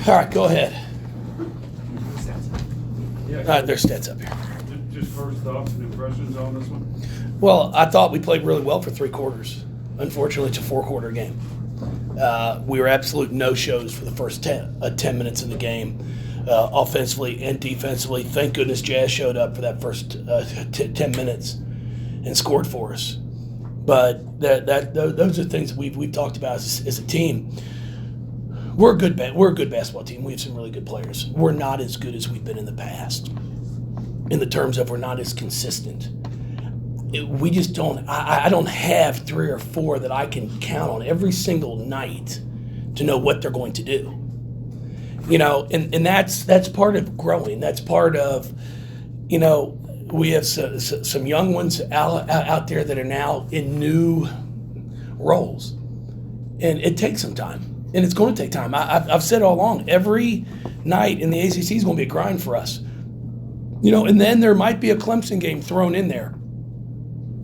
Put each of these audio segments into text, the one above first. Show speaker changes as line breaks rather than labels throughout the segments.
All right, go ahead.
Yeah,
There's stats up here.
just first thoughts and impressions on this one?
Well, I thought we played really well for 3 quarters. Unfortunately, it's a 4-quarter game. We were absolute no-shows for the first 10 minutes of the game, offensively and defensively. Thank goodness Jazz showed up for that first 10 minutes and scored for us. But those are things that we've talked about as a team. We're a good basketball team. We have some really good players. We're not as good as we've been in the past, in the terms of we're not as consistent. We just don't. I don't have 3 or 4 that I can count on every single night to know what they're going to do. You know, and that's part of growing. That's part of, you know, we have some young ones out there that are now in new roles, and it takes some time. And it's going to take time. I've said all along, every night in the ACC is going to be a grind for us. You know, and then there might be a Clemson game thrown in there,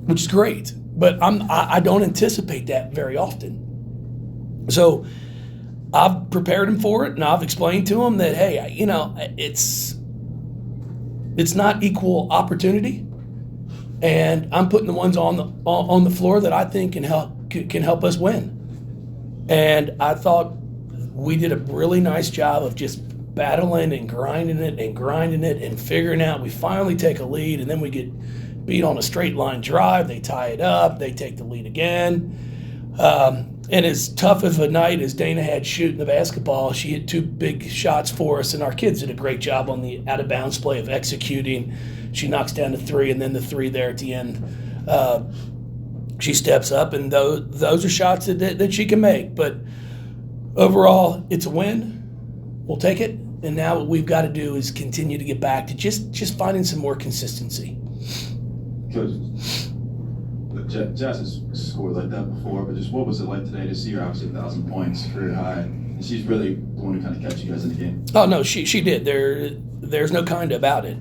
which is great. But I don't anticipate that very often. So I've prepared him for it, and I've explained to him that, hey, you know, it's not equal opportunity, and I'm putting the ones on the floor that I think can help us win. And I thought we did a really nice job of just battling and grinding it and figuring out. We finally take a lead, and then we get beat on a straight line drive. They tie it up. They take the lead again. And as tough of a night as Dana had shooting the basketball, she hit 2 big shots for us, and our kids did a great job on the out-of-bounds play of executing. She knocks down the 3, and then the 3 there at the end. She steps up, and those are shots that she can make. But overall, it's a win. We'll take it. And now what we've got to do is continue to get back to just finding some more consistency.
Coach, Jazz has scored like that before, but just what was it like today to see her obviously 1,000 points, career high, and she's really the one to kind of catch you guys in the game?
Oh, no, she did. There's no kind about it.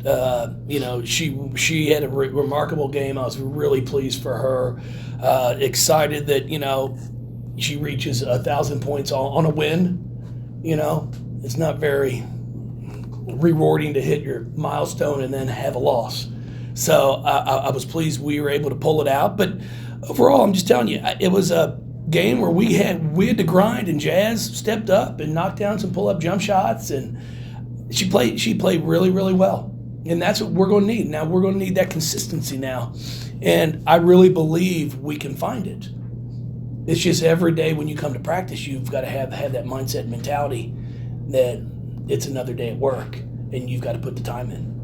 You know, she had a remarkable game. I was really pleased for her. Excited that, you know, she reaches 1,000 points on a win. You know, it's not very rewarding to hit your milestone and then have a loss. So I was pleased we were able to pull it out. But overall, I'm just telling you, it was a game where we had to grind, and Jazz stepped up and knocked down some pull-up jump shots, and she played really, really well. And that's what we're going to need. Now we're going to need that consistency now. And I really believe we can find it. It's just every day when you come to practice, you've got to have that mindset and mentality that it's another day at work, and you've got to put the time in.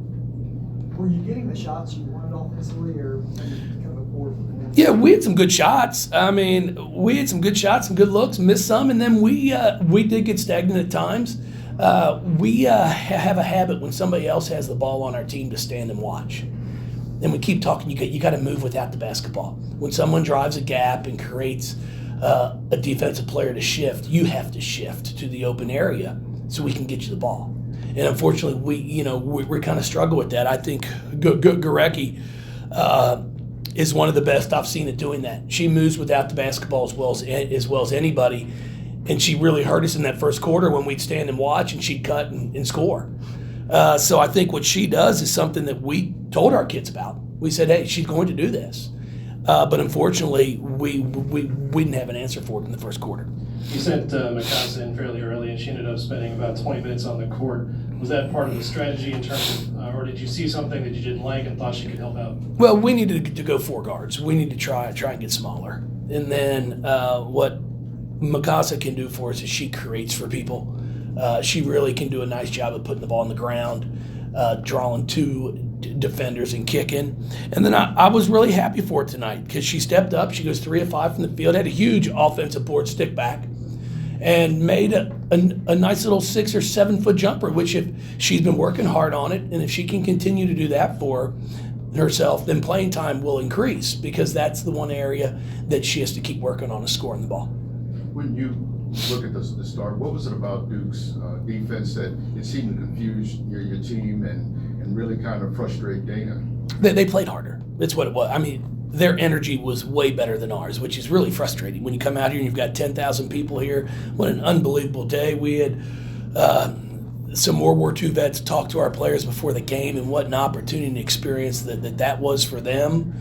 Were you getting the shots you wanted offensively, or kind of a poor?
Yeah, we had some good shots. I mean, we had some good shots, some good looks, missed some, and then we did get stagnant at times. We have a habit when somebody else has the ball on our team to stand and watch. And we keep talking, you got to move without the basketball. When someone drives a gap and creates a defensive player to shift, you have to shift to the open area so we can get you the ball. And unfortunately, we kind of struggle with that. I think Gorecki is one of the best I've seen at doing that. She moves without the basketball as well as anybody. And she really hurt us in that first quarter when we'd stand and watch, and she'd cut and score. So I think what she does is something that we told our kids about. We said, hey, she's going to do this. But unfortunately, we didn't have an answer for it in the first quarter.
You sent Mikasa in fairly early, and she ended up spending about 20 minutes on the court. Was that part of the strategy in terms of, or did you see something that you didn't like and thought she could help out?
Well, we needed to go 4 guards. We need to try and get smaller. And then what Mikasa can do for us is she creates for people. She really can do a nice job of putting the ball on the ground, drawing 2 defenders and kicking. And then I was really happy for it tonight because she stepped up. She goes 3 of 5 from the field, had a huge offensive board stick back, and made a nice little 6 or 7 foot jumper, which if she's been working hard on it, and if she can continue to do that for herself, then playing time will increase because that's the one area that she has to keep working on is scoring the ball.
When you look at the start, what was it about Duke's defense that it seemed to confuse your team and really kind of frustrate Dana?
They played harder. That's what it was. I mean, their energy was way better than ours, which is really frustrating. When you come out here and you've got 10,000 people here, what an unbelievable day. We had some World War II vets talk to our players before the game and what an opportunity and experience that was for them.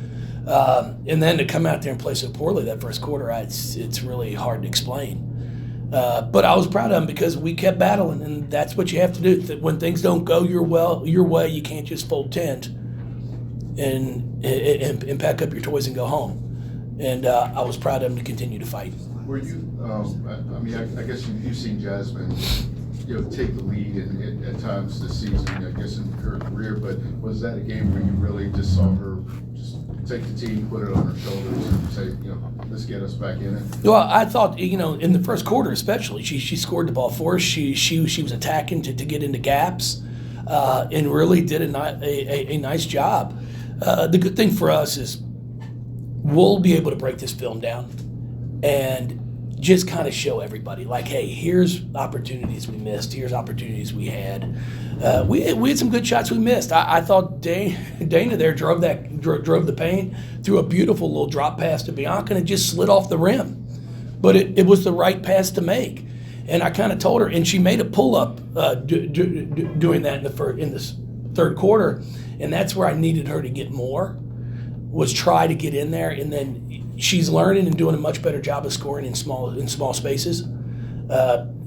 And then to come out there and play so poorly that first quarter, it's really hard to explain. But I was proud of them because we kept battling, and that's what you have to do. When things don't go your way, you can't just fold tent and pack up your toys and go home. And I was proud of them to continue to fight.
Were you, I mean, I guess you've seen Jasmine, take the lead at times this season, I guess in her career, but was that a game where you really just saw her just take the team, put it on her shoulders and say, let's get us back in it?
Well, I thought, in the first quarter especially, she scored the ball for us. She was attacking to get into gaps and really did a nice job. The good thing for us is we'll be able to break this film down and just kind of show everybody, like, hey, here's opportunities we missed. Here's opportunities we had. We had some good shots we missed. I thought Dana there drove the paint, threw a beautiful little drop pass to Bianca, and it just slid off the rim. But it was the right pass to make. And I kind of told her, and she made a pull-up doing that in the third quarter, and that's where I needed her to get more, was try to get in there, and then she's learning and doing a much better job of scoring in small spaces,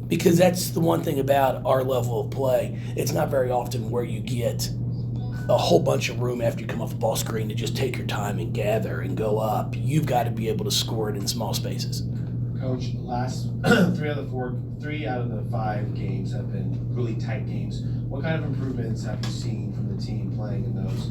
because that's the one thing about our level of play. It's not very often where you get a whole bunch of room after you come off the ball screen to just take your time and gather and go up. You've got to be able to score it in small spaces.
Coach, last 3 out of the 5 games have been really tight games. What kind of improvements have you seen from the team playing in those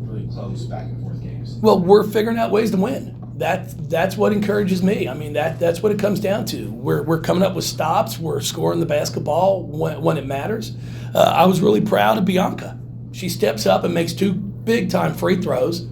really close back and forth games?
Well, we're figuring out ways to win. That's what encourages me. I mean, that's what it comes down to. We're coming up with stops. We're scoring the basketball when it matters. I was really proud of Bianca. She steps up and makes 2 big-time free throws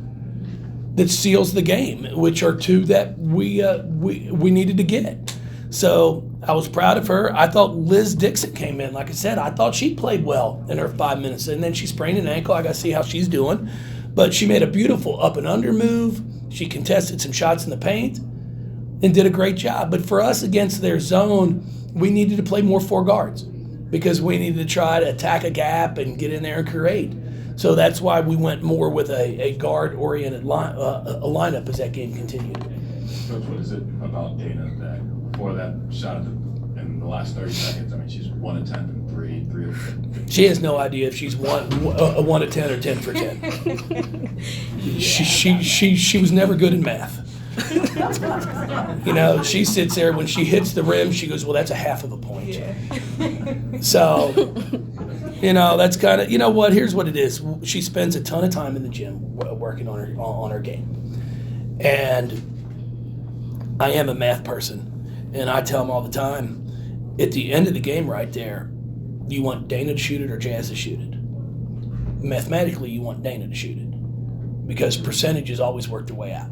that seals the game, which are 2 that we needed to get. So I was proud of her. I thought Liz Dixon came in. Like I said, I thought she played well in her 5 minutes, and then she sprained an ankle. I got to see how she's doing. But she made a beautiful up and under move. She contested some shots in the paint and did a great job. But for us against their zone, we needed to play more 4 guards because we needed to try to attack a gap and get in there and create. So that's why we went more with a guard-oriented lineup as that game continued.
Coach, what is it about Dana that before that shot in the last 30 seconds, I mean, she's 1 of 10 from 3 of 15. She
has no idea if she's 1 of 10 or 10 for 10. She was never good in math. She sits there when she hits the rim, she goes, well, that's a half of a point. Yeah. So, that's kind of, what, here's what it is. She spends a ton of time in the gym working on her game. And I am a math person, and I tell them all the time, at the end of the game right there, you want Dana to shoot it or Jazz to shoot it? Mathematically, you want Dana to shoot it because percentages always work their way out.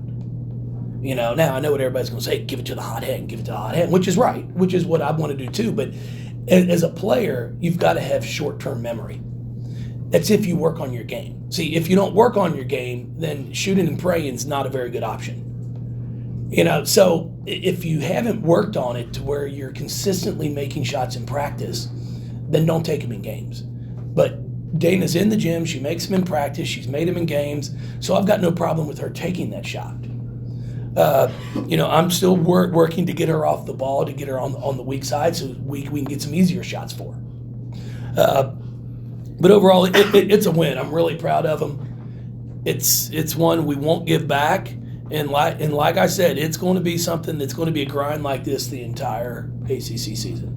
Now I know what everybody's going to say, give it to the hot hand, which is right, which is what I want to do too. But as a player, you've got to have short-term memory. That's if you work on your game. See, if you don't work on your game, then shooting and praying is not a very good option. So if you haven't worked on it to where you're consistently making shots in practice, then don't take them in games. But Dana's in the gym, she makes them in practice, she's made them in games, so I've got no problem with her taking that shot. I'm still working to get her off the ball, to get her on the weak side so we can get some easier shots for her. But overall, it's a win. I'm really proud of them. It's one we won't give back. And like I said, it's going to be something that's going to be a grind like this the entire ACC season.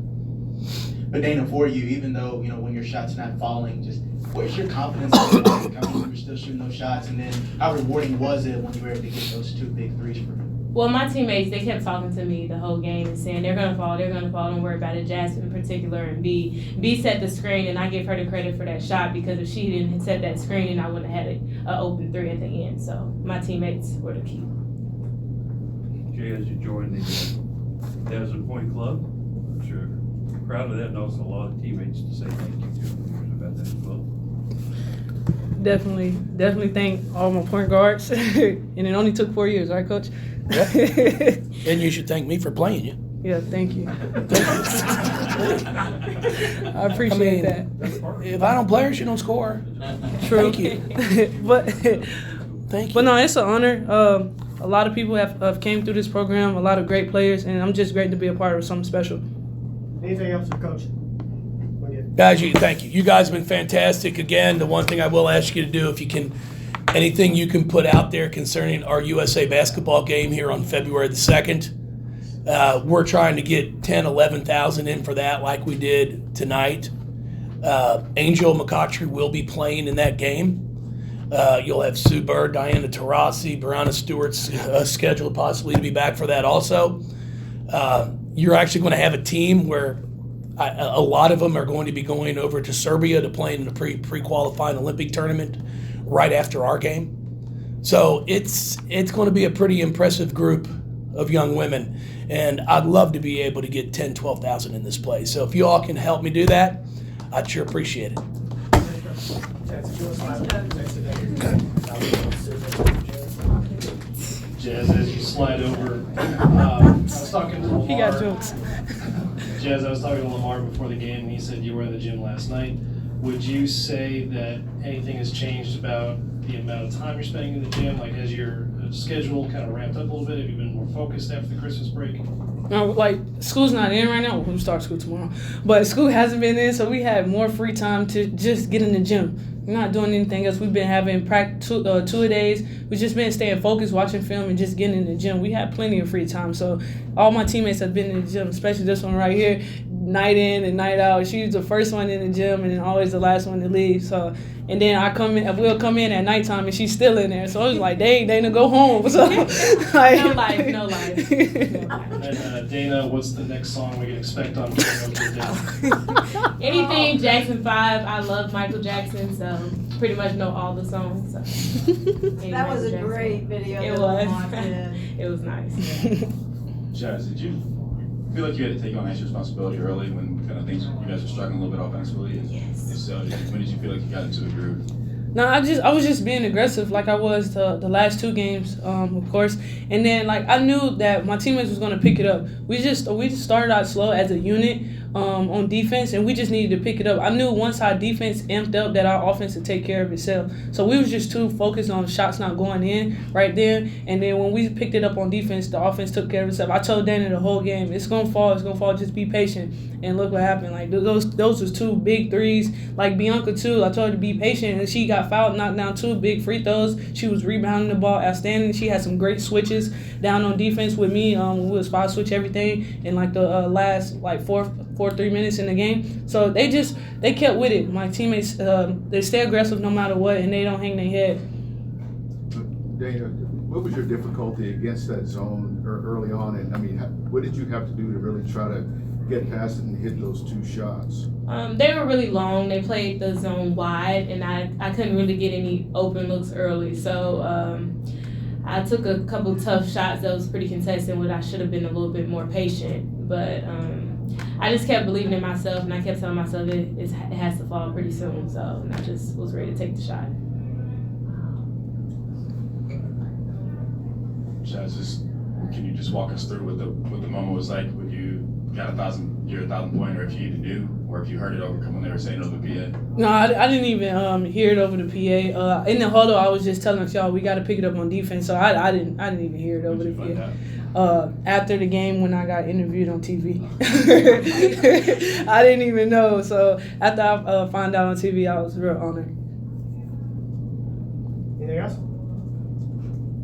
But Dana, for you, even though, when your shot's not falling, just where's your confidence level? I mean, you were still shooting those shots, and then how rewarding was it when you were able to get those 2 big threes for you?
Well, my teammates, they kept talking to me the whole game and saying, they're going to fall, don't worry about it. Jasmine in particular, and B set the screen, and I give her the credit for that shot because if she didn't set that screen, then I wouldn't have had an open 3 at the end. So my teammates were the key.
Jay, as you joined the 1,000 Point Club, I'm sure you're proud of that, and also a lot of teammates to say thank you to about that as well.
Definitely thank all my point guards. And it only took 4 years, right, Coach?
Yeah. And you should thank me for playing you.
Yeah, thank you. I appreciate that.
If I don't play her, she don't score.
True.
Thank you.
But
Thank you.
But no, it's an honor. A lot of people have came through this program, a lot of great players, and I'm just great to be a part of something special.
Anything else for Coach?
Guys, thank you. You guys have been fantastic. Again, the one thing I will ask you to do, if you can, anything you can put out there concerning our USA basketball game here on February the 2nd. We're trying to get 10, 11,000 in for that like we did tonight. Angel McCautry will be playing in that game. You'll have Sue Bird, Diana Taurasi, Brianna Stewart's scheduled possibly to be back for that also. You're actually going to have a team where a lot of them are going to be going over to Serbia to play in the pre-qualifying Olympic tournament right after our game. So it's going to be a pretty impressive group of young women, and I'd love to be able to get 10, 12,000 in this place. So if you all can help me do that, I'd sure appreciate it.
Jazz, as you slide over, I was talking to Lamar.
He got jokes.
Jazz, I was talking to Lamar before the game, and he said you were in the gym last night. Would you say that anything has changed about the amount of time you're spending in the gym? Like, has your schedule kind of ramped up a little bit? Have you been more focused after the Christmas break?
No, like, school's not in right now. We'll start school tomorrow. But school hasn't been in, so we had more free time to just get in the gym. We're not doing anything else. We've been having practice 2-a-days. We've just been staying focused, watching film, and just getting in the gym. We had plenty of free time. So all my teammates have been in the gym, especially this one right here, night in and night out. She's the first one in the gym and then always the last one to leave. So, and then we'll come in at nighttime and she's still in there. So it was like, dang, Dana, go home. So, like,
No life.
And Dana, what's the next song we can expect on Down?
Anything Jackson 5. I love Michael Jackson, so pretty much know all the songs. So.
That was a great video.
It
that
was.
Lamar did.
It was nice. Yeah.
Jazz, did you feel like you had to take on extra responsibility early when kind of things you guys were struggling a little bit offensively? And
Yes.
if so, when did you feel like you got into the groove?
No, I was just being aggressive like I was the last 2 games, of course. And then, like, I knew that my teammates was going to pick it up. We just started out slow as a unit on defense, and we just needed to pick it up. I knew once our defense amped up that our offense would take care of itself. So we was just too focused on shots not going in right there. And then when we picked it up on defense, the offense took care of itself. I told Dana the whole game, it's going to fall, just be patient. And look what happened. Like, those was 2 big threes. Like, Bianca, too, I told her to be patient, and she got fouled, knocked down 2 big free throws. She was rebounding the ball outstanding. She had some great switches down on defense with me. We would spot switch everything in, like, the last, like, 3 minutes in the game. So they kept with it. My teammates, they stay aggressive no matter what, and they don't hang their head.
Dana, what was your difficulty against that zone early on? And, I mean, what did you have to do to really try to get past it and hit those 2 shots?
They were really long. They played the zone wide, and I couldn't really get any open looks early. So I took a couple tough shots that was pretty contested, where I should have been a little bit more patient. But I just kept believing in myself, and I kept telling myself it has to fall pretty soon. So and I just was ready to take the shot.
Jazz, can you just walk us through what the moment was like when you got 1,000 pointer, if you even knew, or if you heard it over when they were saying it over the PA?
No, I didn't even hear it over the PA. In the huddle, I was just telling us, y'all, we got to pick it up on defense. So I didn't even hear it over the PA. After the game, when I got interviewed on TV, I didn't even know. So after I found out on TV, I was real honored.
Anything else?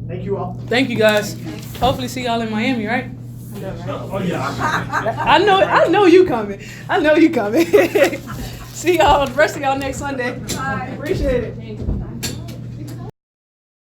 Thank you all.
Thank you, guys. Hopefully see y'all in Miami, right?
Oh, yeah.
I know you coming. See y'all, the rest of y'all next Sunday.
Bye.
Appreciate it.